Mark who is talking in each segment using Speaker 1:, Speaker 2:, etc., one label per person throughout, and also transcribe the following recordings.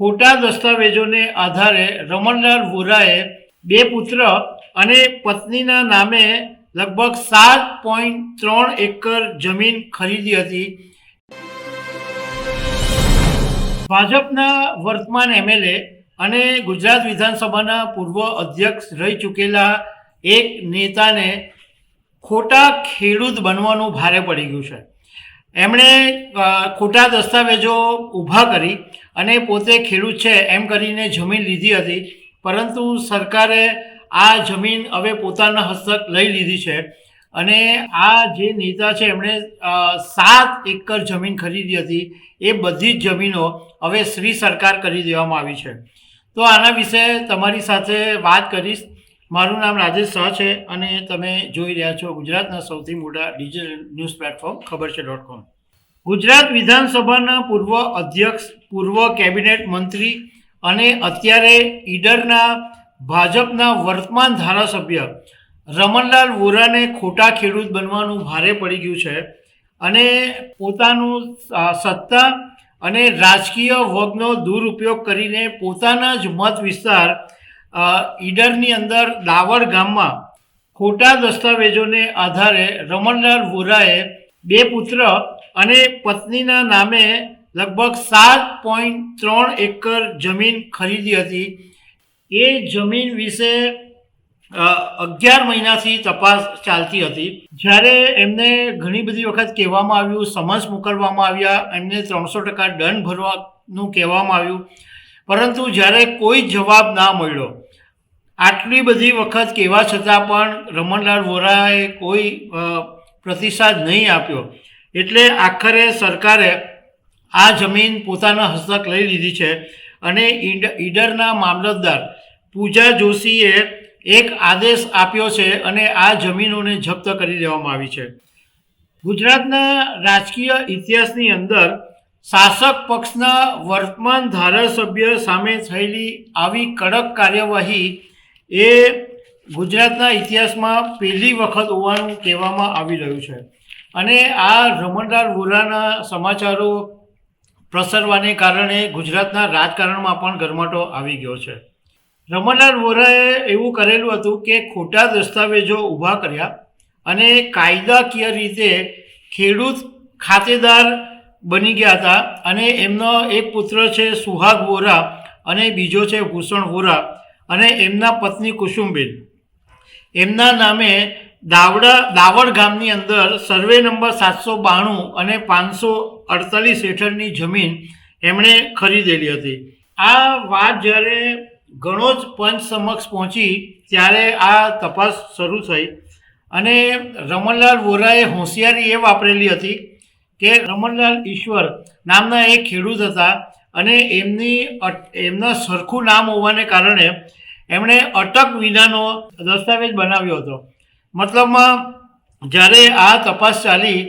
Speaker 1: ખોટા દસ્તાવેજોને આધારે રમણલાલ વોરાએ 2 પુત્ર અને પત્નીના નામે લગભગ 7.3 એકર જમીન ખરીદી હતી. ભાજપના વર્તમાન એમએલએ અને ગુજરાત વિધાનસભાના પૂર્વ અધ્યક્ષ રહી ચૂકેલા એક નેતાને ખોટા ખેડૂત બનવાનું ભારે પડી ગયું છે. એમણે ખોટા દસ્તાવેજો ઊભા કરી અને પોતે ખેડૂત છે એમ કરીને જમીન લીધી હતી, પરંતુ સરકારે આ જમીન હવે પોતાના હસ્તક લઈ લીધી છે અને આ જે નેતા છે એમણે 7 એકર જમીન ખરીદી હતી એ બધી જ જમીનો હવે શ્રી સરકાર કરી દેવામાં આવી છે. તો આના વિશે તમારી સાથે વાત કરીશ. મારું નામ રાજેશ શાહ છે અને તમે જોઈ રહ્યા છો ગુજરાતના સૌથી મોટા ડિજિટલ ન્યૂઝ પ્લેટફોર્મ ખબરછે.com. ગુજરાત વિધાનસભાના પૂર્વ અધ્યક્ષ, પૂર્વ કેબિનેટ મંત્રી અને અત્યારે ઈડરના ભાજપના વર્તમાન ધારાસભ્ય રમણલાલ વોરાને ખોટા ખેડૂત બનવાનું ભારે પડી ગયું છે અને પોતાનું સત્તા અને રાજકીય વર્ગનો દુરુપયોગ કરીને પોતાના જ મત વિસ્તાર ઈડરની અંદર દાવડ ગામમાં ખોટા દસ્તાવેજોને આધારે રમણલાલ વોરાએ 2 પુત્ર અને પત્નીના નામે લગભગ 7.3 એકર જમીન ખરીદી હતી. એ જમીન વિશે 11 મહિનાથી તપાસ ચાલતી હતી. જ્યારે એમને ઘણી બધી વખત કહેવામાં આવ્યું, સમન્સ મોકલવામાં આવ્યા, એમને 300% દંડ ભરવાનું કહેવામાં આવ્યું, પરંતુ જ્યારે કોઈ જવાબ ના મળ્યો, આટલી બધી વખત કહેવા છતાં પણ રમણલાલ વોરાએ કોઈ પ્રતિસાદ નહીં આપ્યો. એટલે આખરે સરકારે આ જમીન પોતાના હસ્તક લઈ લીધી છે અને ઈડરના મામલતદાર પૂજા જોશીએ એક આદેશ આપ્યો છે અને આ જમીનોને જપ્ત કરી દેવામાં આવી છે. ગુજરાતના રાજકીય ઇતિહાસની અંદર શાસક પક્ષના વર્તમાન ધારાસભ્ય સામે થયેલી આવી કડક કાર્યવાહી એ ગુજરાતના ઇતિહાસમાં પહેલી વખત હોવાનું કહેવામાં આવી રહ્યું છે અને આ રમણલાલ વોરાના સમાચારો પ્રસરવાને કારણે ગુજરાતના રાજકારણમાં પણ ગરમાટો આવી ગયો છે. રમણલાલ વોરાએ એવું કરેલું હતું કે ખોટા દસ્તાવેજો ઊભા કર્યા અને કાયદાકીય રીતે ખેડૂત ખાતેદાર બની ગયા હતા અને એમનો એક પુત્ર છે સુહાગ વોરા અને બીજો છે ભૂષણ વોરા અને એમના પત્ની કુસુમબેન. એમના નામે દાવડ ગામની અંદર સર્વે નંબર 792 અને 548 હેઠળની જમીન એમણે ખરીદેલી હતી. આ વાત જ્યારે ઘણો જ પંચ સમક્ષ પહોંચી ત્યારે આ તપાસ શરૂ થઈ અને રમણલાલ વોરાએ હોશિયારી એ વાપરેલી હતી કે રમણલાલ ઈશ્વર નામના એક ખેડૂત હતા અને એમના સરખું નામ હોવાને કારણે એમણે અટક વિનાનો દસ્તાવેજ બનાવ્યો હતો. મતલબમાં જ્યારે આ તપાસ ચાલી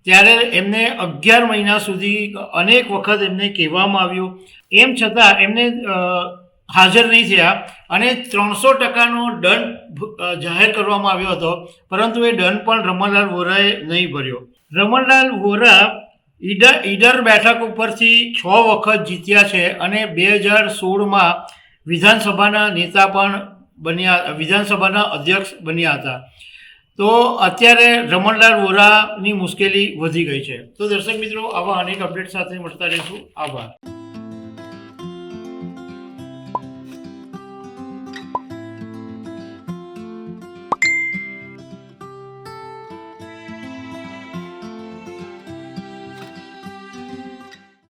Speaker 1: ત્યારે એમને 11 મહિના સુધી અનેક વખત એમને કહેવામાં આવ્યું, એમ છતાં એમને હાજર નહીં થયા અને 300%નો દંડ જાહેર કરવામાં આવ્યો હતો, પરંતુ એ દંડ પણ રમણલાલ વોરાએ નહીં ભર્યો. રમણલાલ વોરા ઈડર બેઠક ઉપરથી 6 વખત જીત્યા છે અને 2016માં વિધાનસભાના નેતા પણ બન્યા, વિધાનસભાના અધ્યક્ષ બન્યા હતા. તો અત્યારે રમણલાલ વોરાની મુશ્કેલી વધી ગઈ છે. તો દર્શક મિત્રો, આવા અનેક અપડેટ સાથે મળતા રહીશું. આભાર.